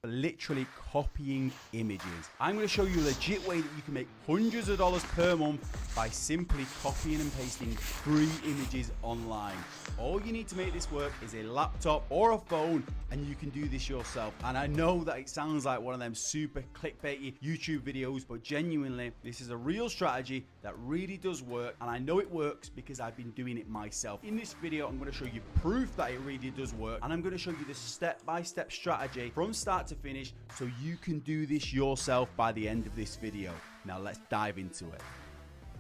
for literally copying images. I'm going to show you a legit way that you can make hundreds of dollars per month by simply copying and pasting free images online. All you need to make this work is a laptop or a phone, and you can do this yourself. And I know that it sounds like one of them super clickbaity YouTube videos, but genuinely, this is a real strategy that really does work, and I know it works because I've been doing it myself. In this video, I'm going to show you proof that it really does work, and I'm going to show you the step-by-step strategy from start to finish so you can do this yourself by the end of this video. Now let's dive into it.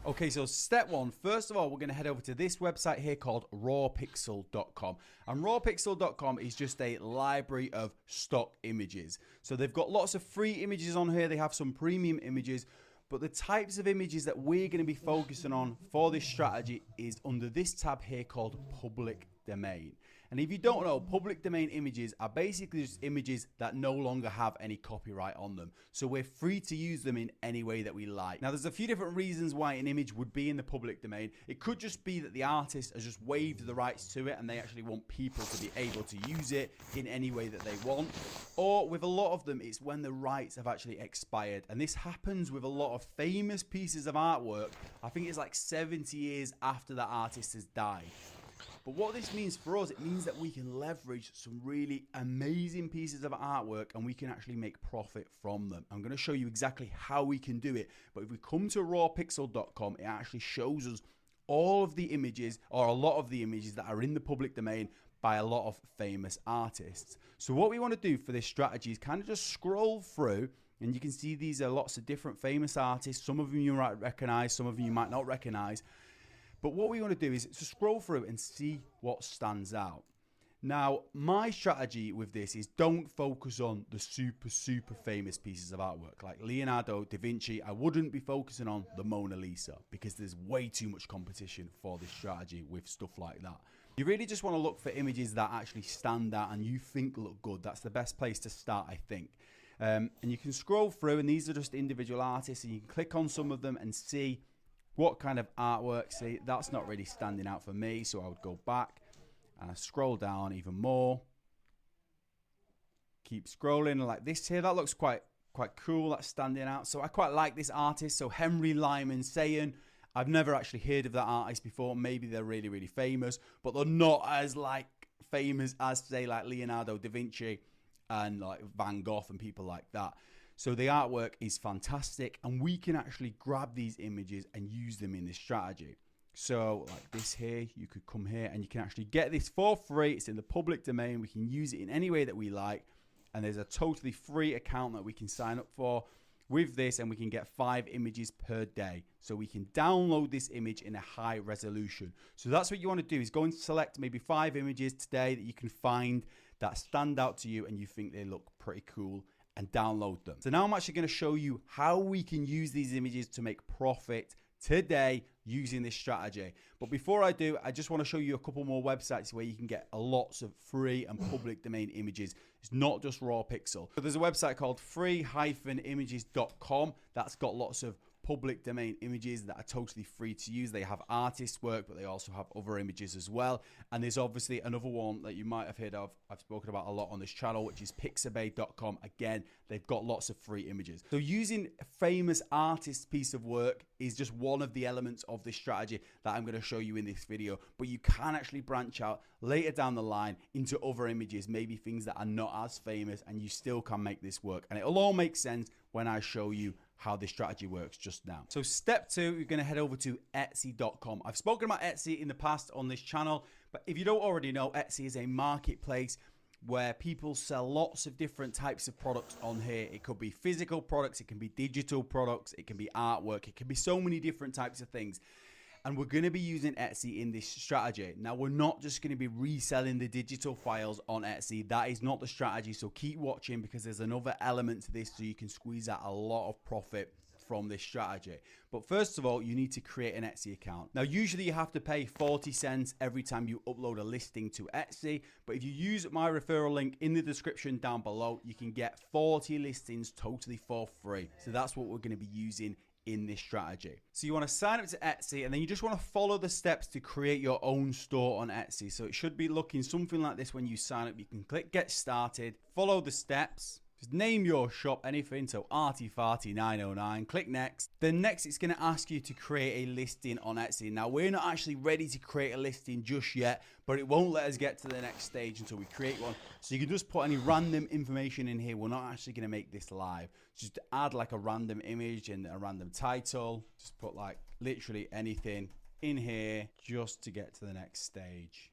Okay, so step one, first of all, we're going to head over to this website here called rawpixel.com. And rawpixel.com is just a library of stock images. So they've got lots of free images on here. They have some premium images. But the types of images that we're going to be focusing on for this strategy is under this tab here called public domain. And if you don't know, public domain images are basically just images that no longer have any copyright on them. So we're free to use them in any way that we like. Now, there's a few different reasons why an image would be in the public domain. It could just be that the artist has just waived the rights to it and they actually want people to be able to use it in any way that they want. Or with a lot of them, it's when the rights have actually expired. And this happens with a lot of famous pieces of artwork. I think it's like 70 years after the artist has died. But what this means for us, it means that we can leverage some really amazing pieces of artwork and we can actually make profit from them. I'm going to show you exactly how we can do it. But if we come to rawpixel.com, it actually shows us all of the images, or a lot of the images that are in the public domain by a lot of famous artists. So what we want to do for this strategy is kind of just scroll through, and you can see these are lots of different famous artists. Some of them you might recognize, some of them you might not recognize. But what we want to do is to scroll through and see what stands out. Now, my strategy with this is don't focus on the super famous pieces of artwork like Leonardo da Vinci. I wouldn't be focusing on the Mona Lisa because there's way too much competition for this strategy with stuff like that. You really just want to look for images that actually stand out and you think look good. That's the best place to start, I think. And you can scroll through, and these are just individual artists, and you can click on some of them and see what kind of artwork. See, that's not really standing out for me, so I would go back and I scroll down even more. Keep scrolling like this here. That looks quite cool. That's standing out. So I quite like this artist. So Henry Lyman Sayen. I've never actually heard of that artist before. Maybe they're really famous, but they're not as like famous as say like Leonardo da Vinci and like Van Gogh and people like that. So the artwork is fantastic, and we can actually grab these images and use them in this strategy. So like this here, you could come here and you can actually get this for free. It's in the public domain. We can use it in any way that we like. And there's a totally free account that we can sign up for with this, and we can get 5 images per day. So we can download this image in a high resolution. So that's what you want to do, is go and select maybe 5 images today that you can find that stand out to you and you think they look pretty cool, and download them. So now I'm actually going to show you how we can use these images to make profit today using this strategy. But before I do, I just want to show you a couple more websites where you can get lots of free and public domain images. It's not just raw pixel. So there's a website called free-images.com that's got lots of public domain images that are totally free to use. They have artist work, but they also have other images as well. And there's obviously another one that you might have heard of, I've spoken about a lot on this channel, which is pixabay.com. Again, they've got lots of free images. So using a famous artist's piece of work is just one of the elements of this strategy that I'm going to show you in this video. But you can actually branch out later down the line into other images, maybe things that are not as famous, and you still can make this work. And it'll all make sense when I show you how this strategy works just now. So step 2, you're going to head over to Etsy.com. I've spoken about Etsy in the past on this channel, but if you don't already know, Etsy is a marketplace where people sell lots of different types of products on here. It could be physical products, it can be digital products, it can be artwork, it can be so many different types of things. And we're going to be using Etsy in this strategy. Now, we're not just going to be reselling the digital files on Etsy. That is not the strategy. So keep watching, because there's another element to this so you can squeeze out a lot of profit from this strategy. But first of all, you need to create an Etsy account. Now, usually you have to pay 40 cents every time you upload a listing to Etsy. But if you use my referral link in the description down below, you can get 40 listings totally for free. So that's what we're going to be using in this strategy. So you want to sign up to Etsy, and then you just want to follow the steps to create your own store on Etsy. So it should be looking something like this when you sign up. You can click get started, follow the steps, Just name your shop anything, so Arty Farty 909, click next. Then next it's going to ask you to create a listing on Etsy. Now we're not actually ready to create a listing just yet, but it won't let us get to the next stage until we create one. So you can just put any random information in here. We're not actually going to make this live. Just add like a random image and a random title. Just put like literally anything in here just to get to the next stage.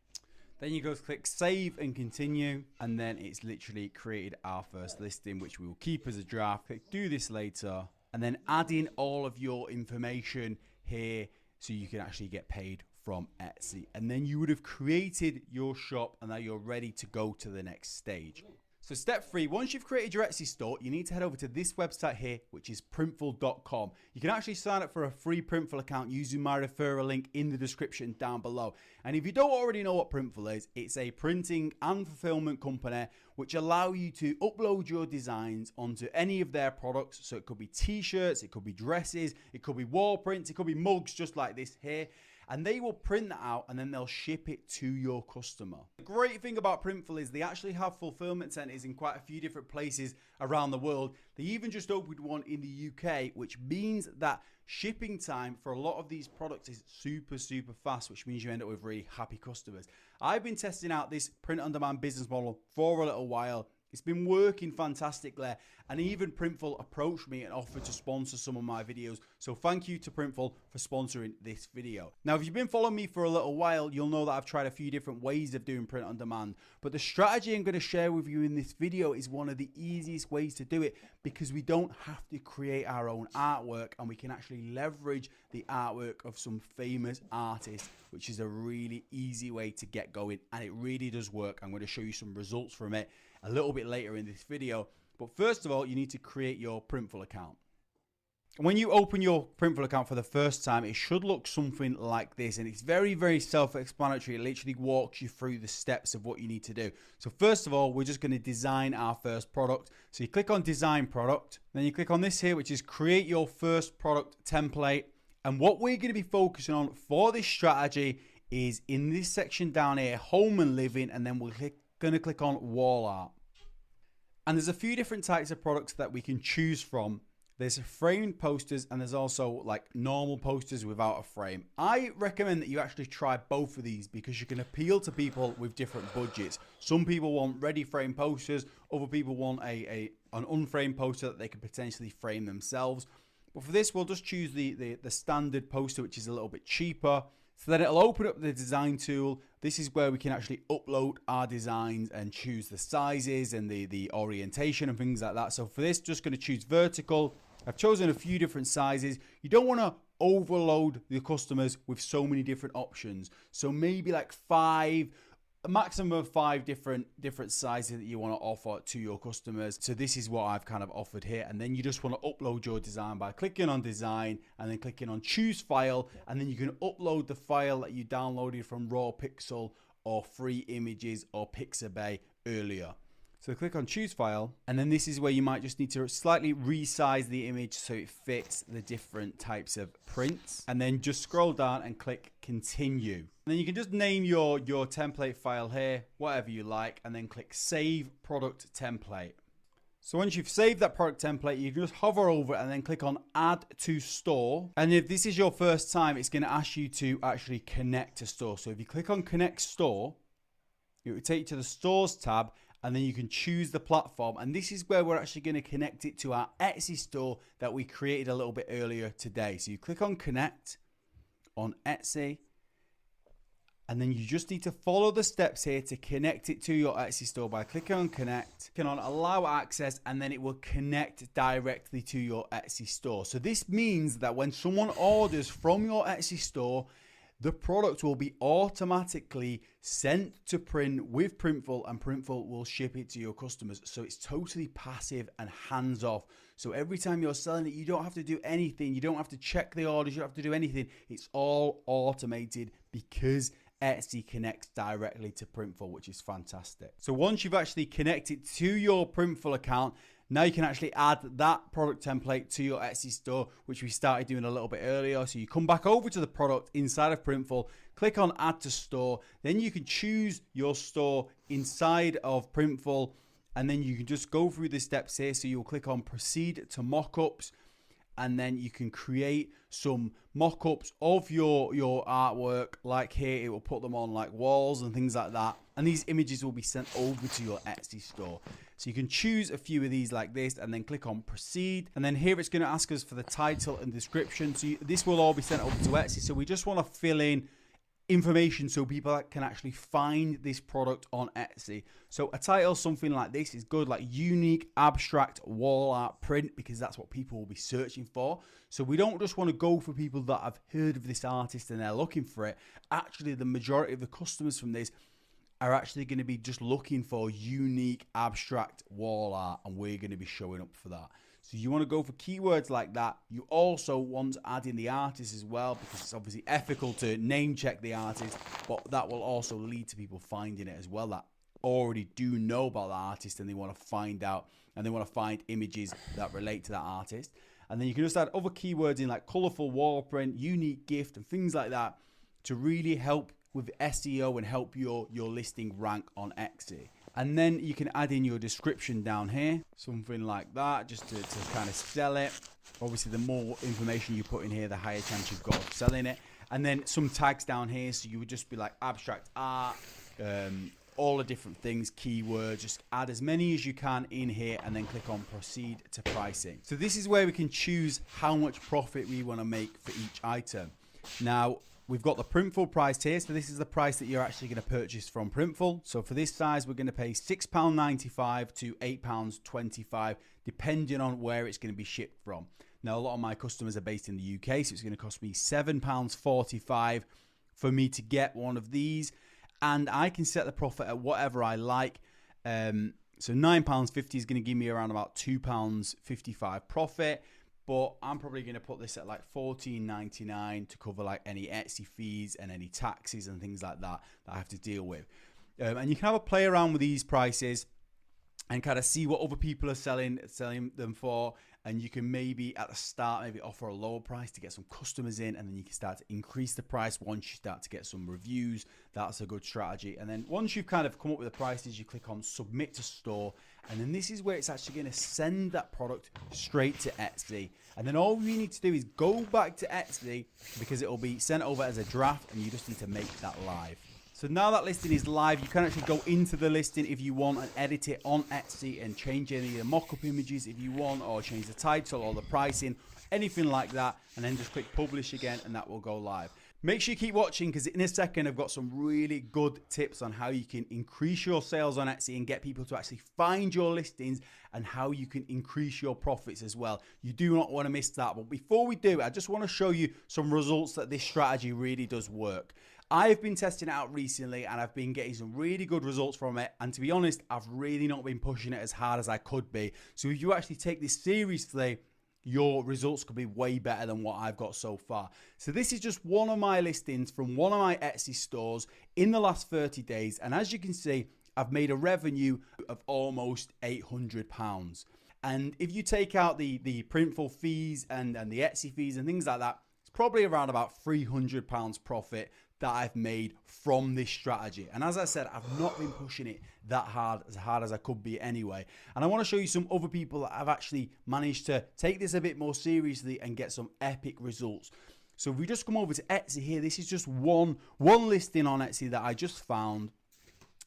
Then you go to click save and continue, and then it's literally created our first listing, which we will keep as a draft. Click do this later, and then add in all of your information here so you can actually get paid from Etsy. And then you would have created your shop, and now you're ready to go to the next stage. So step 3, once you've created your Etsy store, you need to head over to this website here, which is printful.com. You can actually sign up for a free Printful account using my referral link in the description down below. And if you don't already know what Printful is, it's a printing and fulfillment company which allow you to upload your designs onto any of their products. So it could be t-shirts, it could be dresses, it could be wall prints, it could be mugs just like this here. And they will print that out and then they'll ship it to your customer. The great thing about Printful is they actually have fulfillment centers in quite a few different places around the world. They even just opened one in the UK, which means that shipping time for a lot of these products is super fast, which means you end up with really happy customers. I've been testing out this print on demand business model for a little while. It's been working fantastically, and even Printful approached me and offered to sponsor some of my videos. So thank you to Printful for sponsoring this video. Now, if you've been following me for a little while, you'll know that I've tried a few different ways of doing print on demand. But the strategy I'm going to share with you in this video is one of the easiest ways to do it, because we don't have to create our own artwork and we can actually leverage the artwork of some famous artists, which is a really easy way to get going, and it really does work. I'm going to show you some results from it a little bit later in this video. But first of all, you need to create your Printful account. When you open your Printful account for the first time, it should look something like this, and it's very self-explanatory. It literally walks you through the steps of what you need to do. So first of all, we're just going to design our first product. So you click on design product, then you click on this here, which is create your first product template. And what we're going to be focusing on for this strategy is in this section down here, home and living, and then we're going to click on wall art. And there's a few different types of products that we can choose from. There's framed posters, and there's also like normal posters without a frame. I recommend that you actually try both of these because you can appeal to people with different budgets. Some people want ready frame posters, other people want an unframed poster that they can potentially frame themselves. But for this, we'll just choose the standard poster, which is a little bit cheaper. So then it'll open up the design tool. This is where we can actually upload our designs and choose the sizes and the orientation and things like that. So for this, just going to choose vertical. I've chosen a few different sizes. You don't want to overload the customers with so many different options. So maybe like a maximum of 5 different sizes that you want to offer to your customers. So this is what I've kind of offered here. And then you just want to upload your design by clicking on design and then clicking on choose file. And then you can upload the file that you downloaded from Raw Pixel or Free Images or Pixabay earlier. So click on choose file, and then this is where you might just need to slightly resize the image so it fits the different types of prints, and then just scroll down and click continue. And then you can just name your template file here, whatever you like, and then click save product template. So once you've saved that product template, you can just hover over it and then click on add to store. And if this is your first time, it's going to ask you to actually connect to store. So if you click on connect store, it will take you to the stores tab, and then you can choose the platform. And this is where we're actually going to connect it to our Etsy store that we created a little bit earlier today. So you click on connect on Etsy, and then you just need to follow the steps here to connect it to your Etsy store by clicking on connect, clicking on allow access, and then it will connect directly to your Etsy store. So this means that when someone orders from your Etsy store, the product will be automatically sent to print with Printful, and Printful will ship it to your customers. So it's totally passive and hands off. So every time you're selling it, you don't have to do anything. You don't have to check the orders. You don't have to do anything. It's all automated because Etsy connects directly to Printful, which is fantastic. So once you've actually connected to your Printful account, now you can actually add that product template to your Etsy store, which we started doing a little bit earlier. So you come back over to the product inside of Printful, click on add to store, then you can choose your store inside of Printful, And then you can just go through the steps here. So you'll click on proceed to mockups, and then you can create some mock-ups of your artwork. Like here, it will put them on like walls and things like that. And these images will be sent over to your Etsy store. So you can choose a few of these like this and then click on proceed. And then here it's going to ask us for the title and description. So this will all be sent over to Etsy. So we just want to fill in information so people can actually find this product on Etsy. So a title, something like this is good, like unique abstract wall art print, because that's what people will be searching for. So we don't just want to go for people that have heard of this artist and they're looking for it. Actually, the majority of the customers from this are actually going to be just looking for unique abstract wall art, and we're going to be showing up for that. So you want to go for keywords like that. You also want to add in the artist as well, because it's obviously ethical to name check the artist, but that will also lead to people finding it as well that already do know about the artist, and they want to find out, and they want to find images that relate to that artist. And then you can just add other keywords in like colorful wall print, unique gift, and things like that to really help with SEO and help your listing rank on Etsy. And then you can add in your description down here, something like that, just to kind of sell it. Obviously, the more information you put in here, the higher chance you've got of selling it. And then some tags down here, so you would just be like abstract art, all the different things, keywords. Just add as many as you can in here, and then click on proceed to pricing. So this is where we can choose how much profit we want to make for each item. Now, we've got the Printful price here. So this is the price that you're actually going to purchase from Printful. So for this size, we're going to pay £6.95 to £8.25, depending on where it's going to be shipped from. Now, a lot of my customers are based in the UK, so it's going to cost me £7.45 for me to get one of these. And I can set the profit at whatever I like. So £9.50 is going to give me around about £2.55 profit. But I'm probably going to put this at like $14.99 to cover like any Etsy fees and any taxes and things like that I have to deal with. And you can have a play around with these prices and kind of see what other people are selling them for. And you can maybe at the start maybe offer a lower price to get some customers in, and then you can start to increase the price once you start to get some reviews. That's a good strategy. And then once you've kind of come up with the prices, you click on submit to store, and then this is where it's actually going to send that product straight to Etsy. And then all you need to do is go back to Etsy, because it will be sent over as a draft, and you just need to make that live. So now that listing is live, you can actually go into the listing if you want and edit it on Etsy and change any of the mock-up images if you want, or change the title or the pricing, anything like that, and then just click publish again, and that will go live. Make sure you keep watching, because in a second I've got some really good tips on how you can increase your sales on Etsy and get people to actually find your listings, and how you can increase your profits as well. You do not want to miss that. But before we do, I just want to show you some results that this strategy really does work. I've been testing it out recently, and I've been getting some really good results from it. And to be honest, I've really not been pushing it as hard as I could be. So if you actually take this seriously, your results could be way better than what I've got so far. So this is just one of my listings from one of my Etsy stores in the last 30 days. And as you can see, I've made a revenue of almost £800. And if you take out the Printful fees and the Etsy fees and things like that, it's probably around about £300 profit that I've made from this strategy. And as I said, I've not been pushing it that hard as I could be anyway. And I want to show you some other people that have actually managed to take this a bit more seriously and get some epic results. So if we just come over to Etsy here, this is just one listing on Etsy that I just found.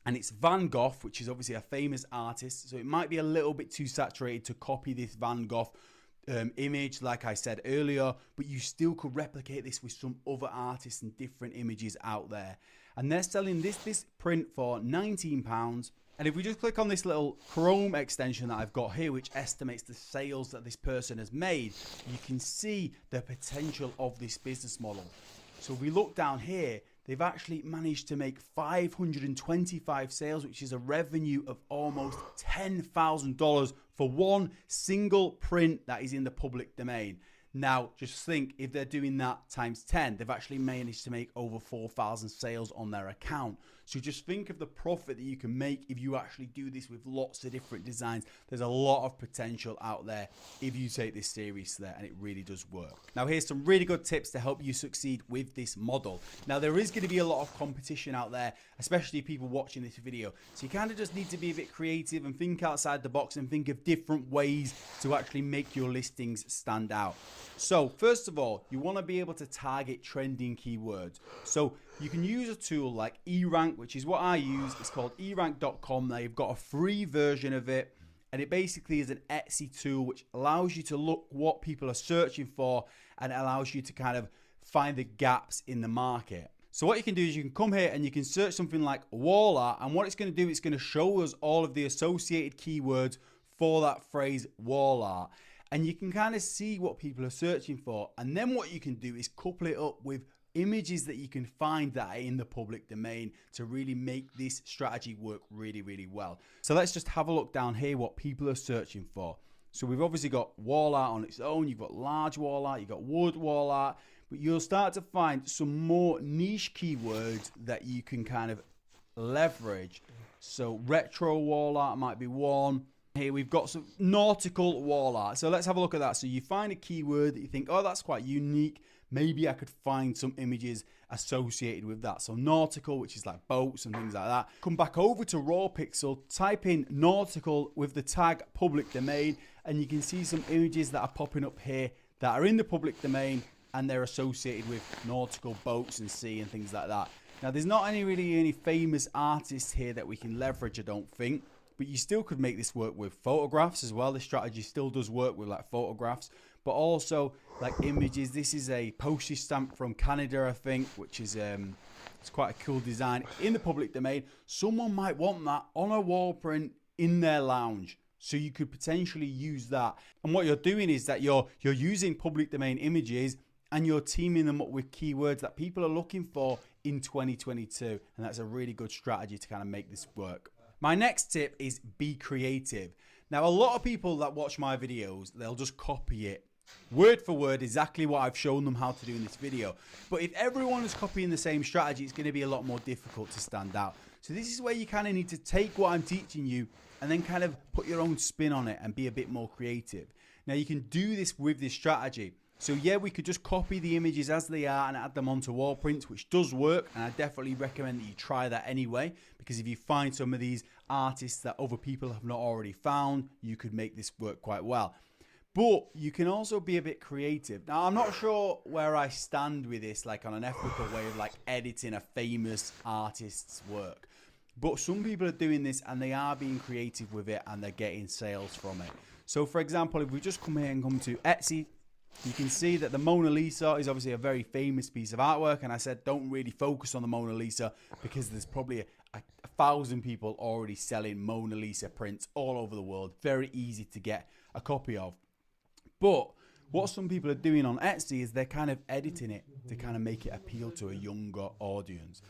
And it's Van Gogh, which is obviously a famous artist. So it might be a little bit too saturated to copy this Van Gogh image, like I said earlier, but you still could replicate this with some other artists and different images out there. And they're selling this print for £19. And if we just click on this little Chrome extension that I've got here, which estimates the sales that this person has made, you can see the potential of this business model. So if we look down here, they've actually managed to make 525 sales, which is a revenue of almost $10,000 for one single print that is in the public domain. Now, just think, if they're doing that times 10, they've actually managed to make over 4,000 sales on their account. So just think of the profit that you can make if you actually do this with lots of different designs. There's a lot of potential out there if you take this seriously, and it really does work. Now here's some really good tips to help you succeed with this model. Now there is going to be a lot of competition out there, especially people watching this video. So you kind of just need to be a bit creative and think outside the box and think of different ways to actually make your listings stand out. So first of all, you want to be able to target trending keywords. So you can use a tool like eRank, which is what I use. It's called erank.com. Now you've got a free version of it, and it basically is an Etsy tool which allows you to look what people are searching for, and it allows you to kind of find the gaps in the market. So what you can do is you can come here and you can search something like wall art, and what it's going to do, it's going to show us all of the associated keywords for that phrase wall art. And you can kind of see what people are searching for. And then what you can do is couple it up with images that you can find that are in the public domain to really make this strategy work really, really well. So let's just have a look down here what people are searching for. So we've obviously got wall art on its own. You've got large wall art, you've got wood wall art, but you'll start to find some more niche keywords that you can kind of leverage. So retro wall art might be one. Here we've got some nautical wall art. So let's have a look at that. So you find a keyword that you think, oh, that's quite unique. Maybe I could find some images associated with that. So nautical, which is like boats and things like that. Come back over to Raw Pixel, type in nautical with the tag public domain, and you can see some images that are popping up here that are in the public domain, and they're associated with nautical boats and sea and things like that. Now there's not really any famous artists here that we can leverage, I don't think. But you still could make this work with photographs as well. This strategy still does work with like photographs, but also like images. This is a postage stamp from Canada, I think, which is it's quite a cool design in the public domain. Someone might want that on a wall print in their lounge. So you could potentially use that. And what you're doing is that you're using public domain images and you're teaming them up with keywords that people are looking for in 2022. And that's a really good strategy to kind of make this work. My next tip is be creative. Now, a lot of people that watch my videos, they'll just copy it word for word, exactly what I've shown them how to do in this video. But if everyone is copying the same strategy, it's going to be a lot more difficult to stand out. So this is where you kind of need to take what I'm teaching you and then kind of put your own spin on it and be a bit more creative. Now, you can do this with this strategy. So yeah, we could just copy the images as they are and add them onto wall prints, which does work. And I definitely recommend that you try that anyway, because if you find some of these artists that other people have not already found, you could make this work quite well. But you can also be a bit creative. Now, I'm not sure where I stand with this, like on an ethical way of like editing a famous artist's work. But some people are doing this and they are being creative with it and they're getting sales from it. So for example, if we just come here and come to Etsy, you can see that the Mona Lisa is obviously a very famous piece of artwork. And I said, don't really focus on the Mona Lisa because there's probably a 1,000 people already selling Mona Lisa prints all over the world. Very easy to get a copy of. But what some people are doing on Etsy is they're kind of editing it to kind of make it appeal to a younger audience.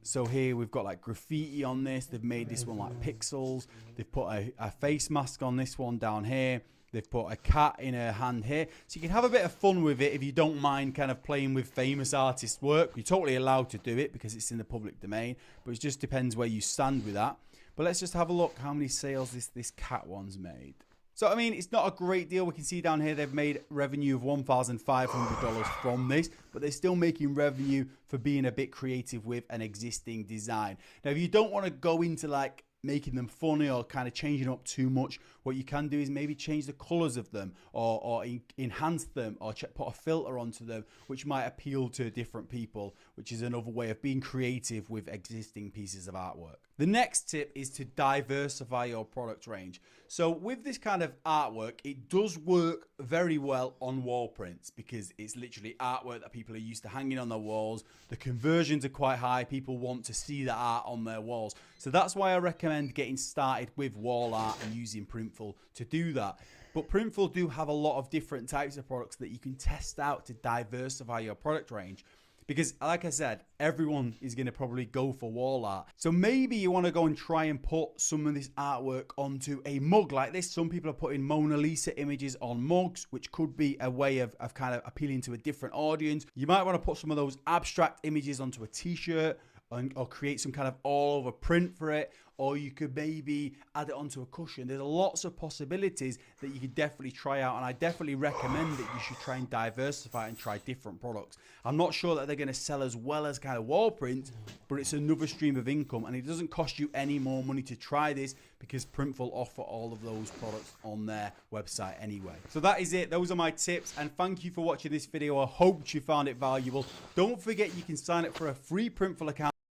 So here we've got like graffiti on this. They've made this one like pixels. They've put a face mask on this one down here. They've put a cat in her hand here. So you can have a bit of fun with it if you don't mind kind of playing with famous artists' work. You're totally allowed to do it because it's in the public domain. But it just depends where you stand with that. But let's just have a look how many sales this cat one's made. So, I mean, it's not a great deal. We can see down here they've made revenue of $1,500 from this, but they're still making revenue for being a bit creative with an existing design. Now, if you don't want to go into like making them funny or kind of changing up too much, what you can do is maybe change the colors of them or enhance them or put a filter onto them, which might appeal to different people, which is another way of being creative with existing pieces of artwork. The next tip is to diversify your product range. So with this kind of artwork, it does work very well on wall prints because it's literally artwork that people are used to hanging on their walls. The conversions are quite high. People want to see the art on their walls. So that's why I recommend getting started with wall art and using Printful to do that. But Printful do have a lot of different types of products that you can test out to diversify your product range. Because like I said, everyone is going to probably go for wall art. So maybe you want to go and try and put some of this artwork onto a mug like this. Some people are putting Mona Lisa images on mugs, which could be a way of kind of appealing to a different audience. You might want to put some of those abstract images onto a t-shirt or create some kind of all over print for it, or you could maybe add it onto a cushion. There's lots of possibilities that you could definitely try out, and I definitely recommend that you should try and diversify and try different products. I'm not sure that they're going to sell as well as kind of wall print, but it's another stream of income, and it doesn't cost you any more money to try this because Printful offer all of those products on their website anyway. So that is it. Those are my tips, and thank you for watching this video. I hope you found it valuable. Don't forget you can sign up for a free Printful account